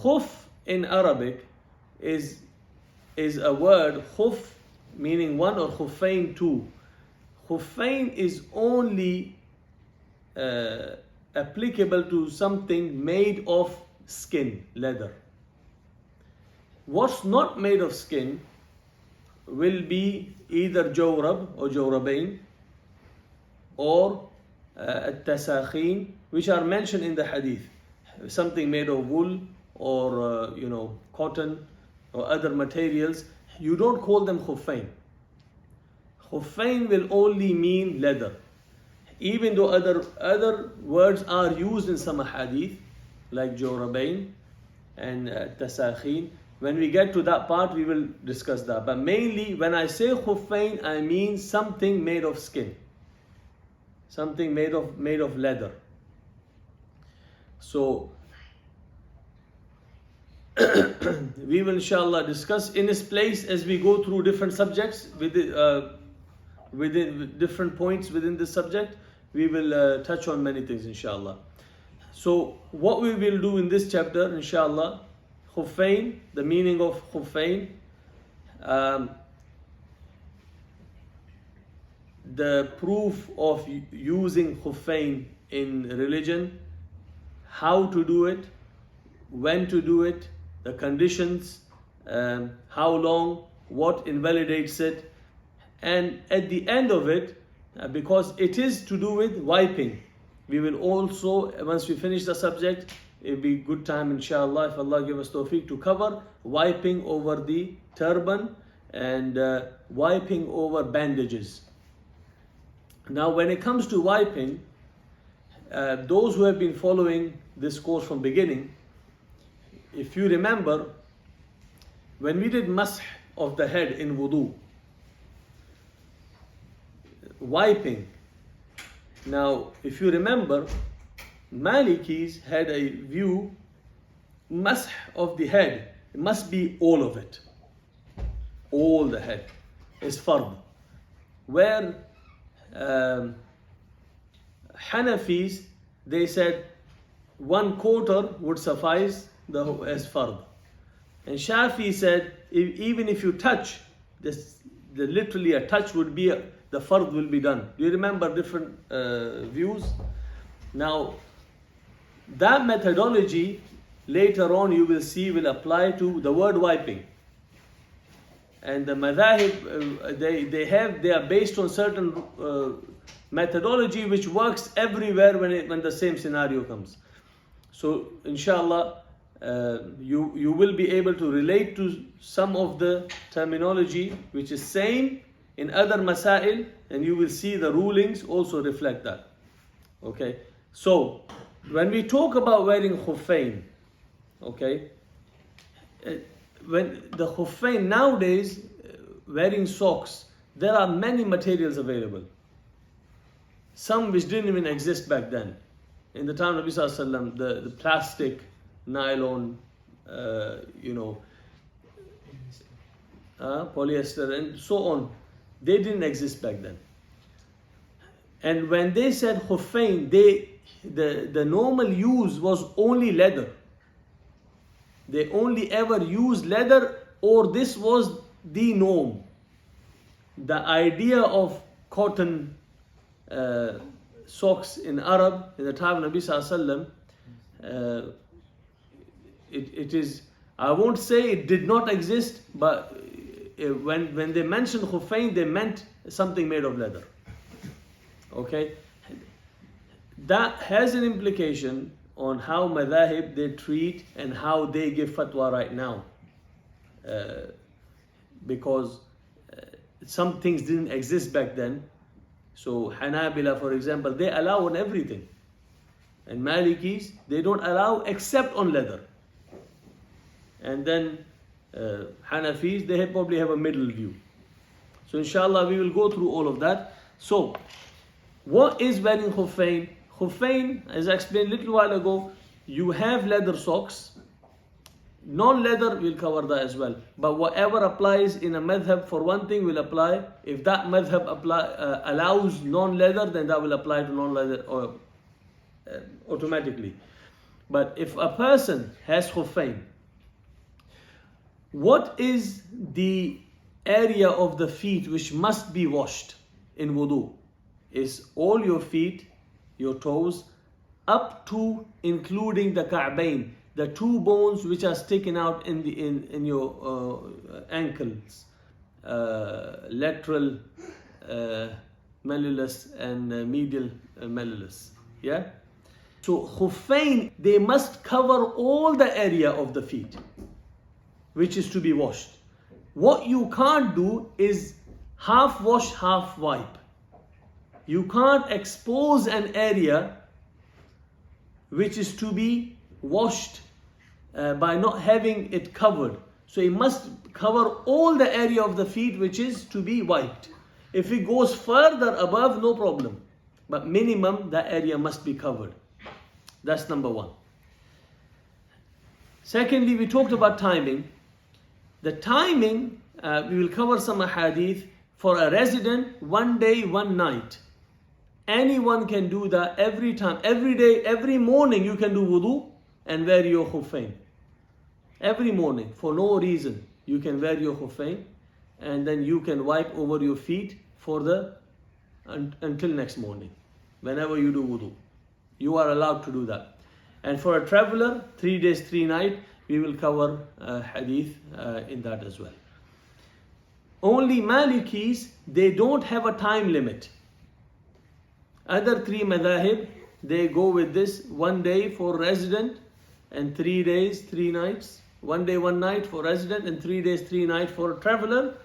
Khuf in Arabic is a word, khuf meaning one or Khuffain two. Khuffain is only applicable to something made of skin, leather. What's not made of skin will be either jawrab or jawrabain or at-tasakhin, which are mentioned in the hadith. Something made of wool or cotton or other materials. You don't call them khuffain. Khuffain will only mean leather. Even though other words are used in some hadith, like jawrabain and tasakhin. When we get to that part, we will discuss that. But mainly, when I say khuffain, I mean something made of skin, something made of leather. So we will inshallah discuss in this place as we go through different subjects within different points within this subject. We will touch on many things inshallah. So what we will do in this chapter inshallah, Khuffain, the meaning of Khuffain, the proof of using Khuffain in religion, how to do it, when to do it, the conditions, how long, what invalidates it, and at the end of it, because it is to do with wiping, we will also, once we finish the subject, it will be good time inshallah, if Allah give us tawfiq, to cover wiping over the turban and wiping over bandages. Now when it comes to wiping, those who have been following this course from beginning, if you remember, when we did mash of the head in wudu, wiping. Now, if you remember, Malikis had a view, mash of the head, it must be all of it. All the head is fard. Where Hanafis, they said 1/4 would suffice as fard. And Shafi said, even if you touch, literally a touch would be, the fard will be done. Do you remember different views? Now, that methodology, later on you will see, will apply to the word wiping. And the madhahib, they are based on certain methodology which works everywhere when the same scenario comes. So, inshallah, you will be able to relate to some of the terminology which is same in other masail, and you will see the rulings also reflect that. Okay, so when we talk about wearing khuffain, okay, when the khuffain nowadays, wearing socks, there are many materials available. Some which didn't even exist back then. In the time of Nabi Sallallahu Alaihi Wasallam, the plastic, nylon, polyester and so on, they didn't exist back then. And when they said khuffain, the normal use was only leather. They only ever used leather, or this was the norm. The idea of cotton socks in Arab in the time of Nabi Sallallahu Alaihi Wasallam, it is, I won't say it did not exist, but when they mentioned khuffain, they meant something made of leather. Okay, that has an implication on how madhahib they treat and how they give fatwa right now, because some things didn't exist back then. So Hanabila, for example, they allow on everything, and Malikis, they don't allow except on leather. And then Hanafis, they probably have a middle view. So inshallah we will go through all of that. So what is wearing khuffain? Khuffain, as I explained a little while ago, you have leather socks. Non-leather, we'll cover that as well. But whatever applies in a madhab for one thing will apply. If that madhab allows non-leather, then that will apply to non-leather automatically. But if a person has khuffain, What is the area of the feet which must be washed in wudu? Is all your feet, your toes, up to including the ka'bayn, the two bones which are sticking out in your ankles, lateral malleolus and medial malleolus. Yeah. So Khuffain, they must cover all the area of the feet which is to be washed. What you can't do is half wash, half wipe. You can't expose an area which is to be washed by not having it covered. So it must cover all the area of the feet which is to be wiped. If it goes further above, no problem. But minimum, the area must be covered. That's number one. Secondly, we talked about timing. The timing, we will cover some hadith. For a resident, 1 day, 1 night. Anyone can do that every time. Every day, every morning you can do wudu and wear your khuffain. Every morning, for no reason, you can wear your khuffain and then you can wipe over your feet for until next morning. Whenever you do wudu, you are allowed to do that. And for a traveler, 3 days, 3 nights, we will cover hadith in that as well. Only Malikis, they don't have a time limit. Other 3 madhahib, they go with this 1 day for resident and 3 days, 3 nights. 1 day, 1 night for resident and 3 days, 3 nights for a traveler.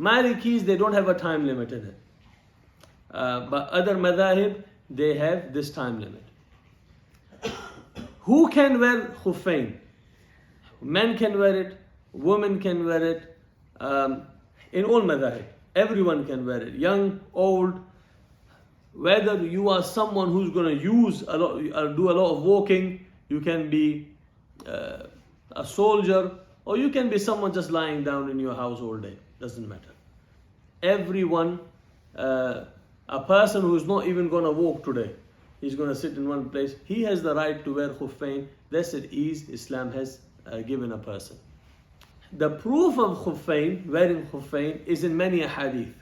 Malikis, they don't have a time limit in it. But other madhahib, they have this time limit. Who can wear khuffain? Men can wear it, women can wear it. In all madhahib, everyone can wear it. Young, old. Whether you are someone who's going to use a lot, do a lot of walking, you can be a soldier, or you can be someone just lying down in your house all day. Doesn't matter. Everyone, a person who's not even going to walk today, he's going to sit in one place, he has the right to wear khuffain. That's the ease Islam has given a person. The proof of khuffain, wearing khuffain, is in many hadith.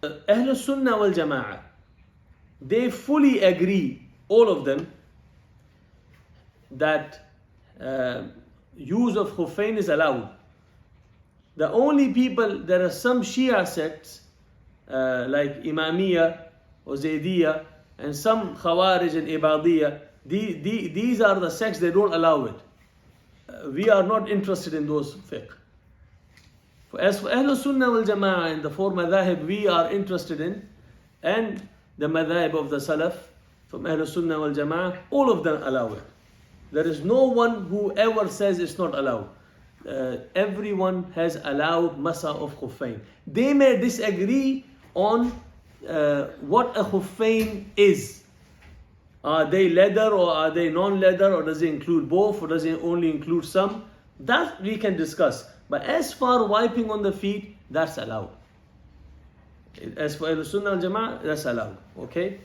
Ahlul Sunnah wal Jama'ah, they fully agree, all of them, that use of khuffain is allowed. The only people, there are some Shia sects like Imamiyya or Zaydiyya and some Khawarij and Ibadiyya, these are the sects, they don't allow it. We are not interested in those fiqh. As for Ahlul Sunnah wal Jama'ah and the 4 madhahib we are interested in, and the madhahib of the Salaf from Ahlul Sunnah wal Jama'ah, all of them allow it. There is no one who ever says it's not allowed. Everyone has allowed masa of khuffain. They may disagree on what a khuffain is. Are they leather or are they non-leather, or does it include both, or does it only include some? That we can discuss. But as far wiping on the feet, that's allowed. As for Ahlul Sunnah al Jama'ah, that's allowed. Okay?